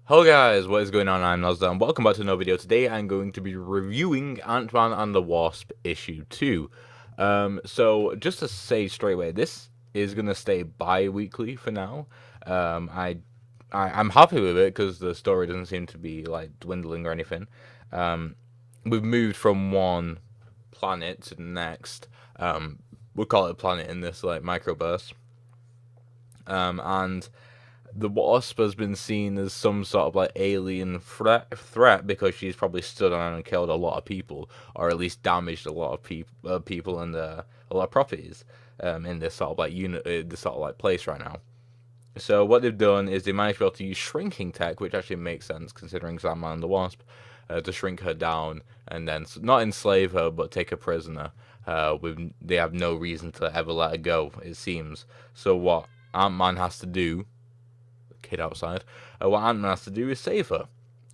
Hello guys, what is going on? I'm Nazda and welcome back to another video. Today I'm going to be reviewing Ant-Man and the Wasp issue 2. So just to say straight away, this is going to stay bi-weekly for now. I'm happy with it because the story doesn't seem to be like dwindling or anything. Um, we've moved from one planet to the next. We'll call it a planet in this like microburst. And the Wasp has been seen as some sort of like alien threat because she's probably stood on and killed a lot of people, or at least damaged a lot of people and a lot of properties in this sort of like this sort of like place right now. So what they've done is they managed to be able to use shrinking tech, which actually makes sense considering Sandman and the Wasp, to shrink her down and then not enslave her but take her prisoner. They have no reason to ever let her go, it seems. So what Ant-Man has to do, kid outside, what Ant-Man has to do is save her.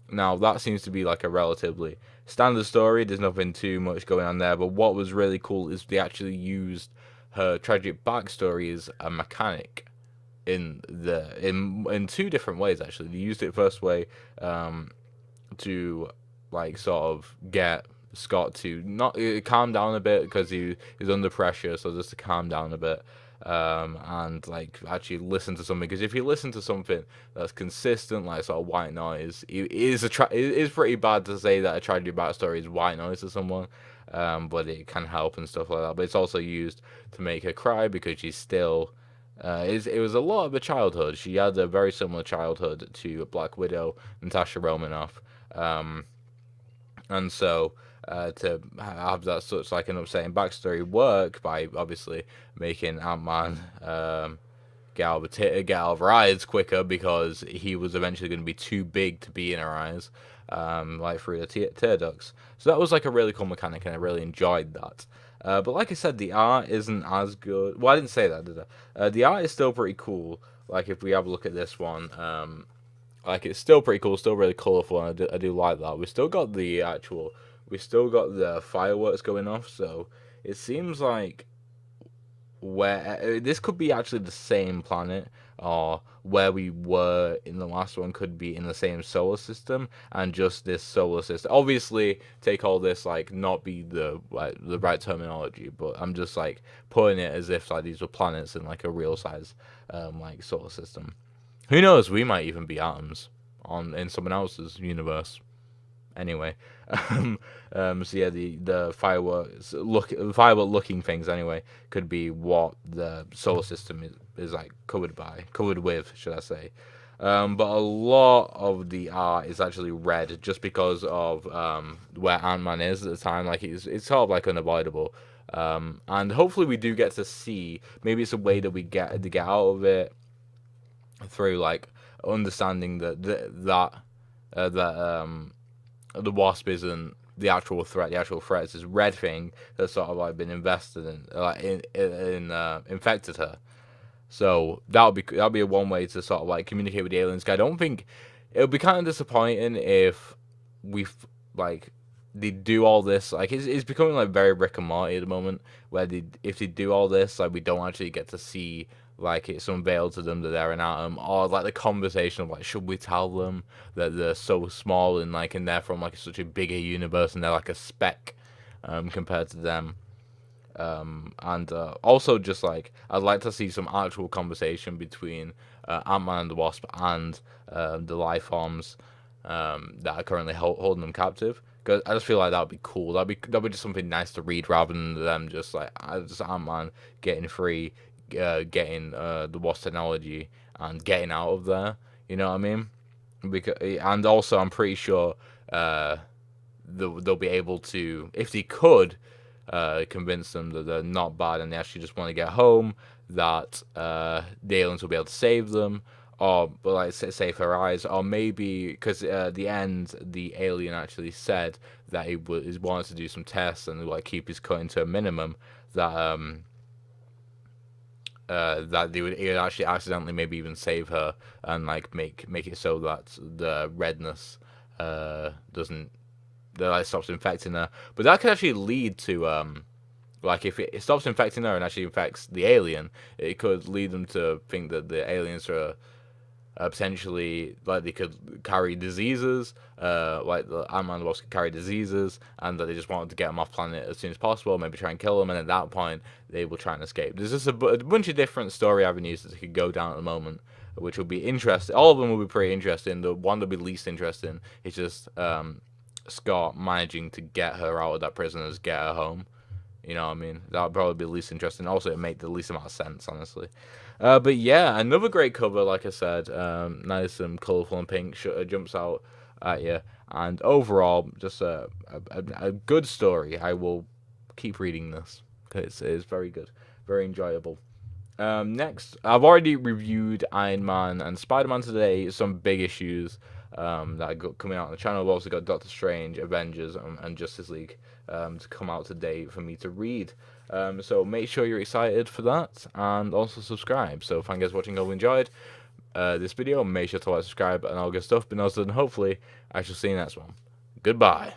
Now, that seems to be like a relatively standard story. There's nothing too much going on there. But what was really cool is they actually used her tragic backstory as a mechanic in two different ways. Actually, they used it first way to like sort of get Scott to not calm down a bit because he is under pressure. So just to calm down a bit, and like actually listen to something. Because if you listen to something that's consistent, like sort of white noise, it is pretty bad to say that a tragic backstory is white noise to someone. But it can help and stuff like that. But it's also used to make her cry because she's still. It was a lot of a childhood. She had a very similar childhood to Black Widow, Natasha Romanoff. Um, and so to have that such like an upsetting backstory work by obviously making Ant-Man get out of her eyes quicker because he was eventually going to be too big to be in her eyes, like through the tear ducts. So that was like a really cool mechanic, and I really enjoyed that. But like I said, the art isn't as good. Well, I didn't say that, did I? The art is still pretty cool. Like if we have a look at this one, like it's still pretty cool, still really colourful, and I do like that. We still got the fireworks going off, so it seems like where this could be actually the same planet, or where we were in the last one could be in the same solar system, and just this solar system. Obviously, take all this like not be the right terminology, but I'm just like putting it as if like these were planets in like a real size like solar system. Who knows? We might even be atoms on in someone else's universe. Anyway, so yeah, the firework looking things anyway could be what the solar system is like covered with, should I say? But a lot of the art is actually red just because of where Ant-Man is at the time. Like it's sort of like unavoidable. And hopefully we do get to see. Maybe it's a way that we get to get out of it through like understanding that the Wasp isn't the actual threat. The actual threat is this red thing that's sort of like been invested in, like infected her. So that'll be a one way to sort of like communicate with the aliens. I don't think it would be kind of disappointing if we like they do all this. Like it's becoming like very Rick and Morty at the moment, where if they do all this, like we don't actually get to see like it's unveiled to them that they're an atom, or like the conversation of like should we tell them that they're so small and they're from like such a bigger universe and they're like a speck compared to them. And also just like I'd like to see some actual conversation between Ant-Man and the Wasp and the life forms that are currently holding them captive. Cause I just feel like that'd be cool. That'd be just something nice to read rather than them just like just Ant-Man getting free, getting the Wasp technology and getting out of there. You know what I mean? Because and also I'm pretty sure they'll be able to, if they could, convince them that they're not bad and they actually just want to get home. That the aliens will be able to save them, or but like save her eyes, or maybe because at the end the alien actually said that he wanted to do some tests and like keep his cutting to a minimum. That they would actually accidentally maybe even save her and like make it so that the redness doesn't that like stops infecting her. But that could actually lead to like if it stops infecting her and actually infects the alien, it could lead them to think that the aliens are Potentially, like, they could carry diseases, like the Ant-Man and the Wasp could carry diseases, and that they just wanted to get them off planet as soon as possible, maybe try and kill them, and at that point, they will try and escape. There's just a bunch of different story avenues that they could go down at the moment, which will be interesting. All of them will be pretty interesting. The one that'll be least interesting is just Scott managing to get her out of that prison and just get her home. You know what I mean? That would probably be the least interesting. Also, it made the least amount of sense, honestly. But yeah, another great cover, like I said. Nice and colourful and pink. Jumps out at you. And overall, just a good story. I will keep reading this. It's very good. Very enjoyable. Next, I've already reviewed Iron Man and Spider-Man today. Some big issues that I got coming out on the channel. We've also got Doctor Strange, Avengers, and Justice League to come out today for me to read. So make sure you're excited for that, and also subscribe. So thank you guys for watching. I hope you enjoyed this video. Make sure to like, subscribe, and all good stuff. But also, hopefully, I shall see you next one. Goodbye.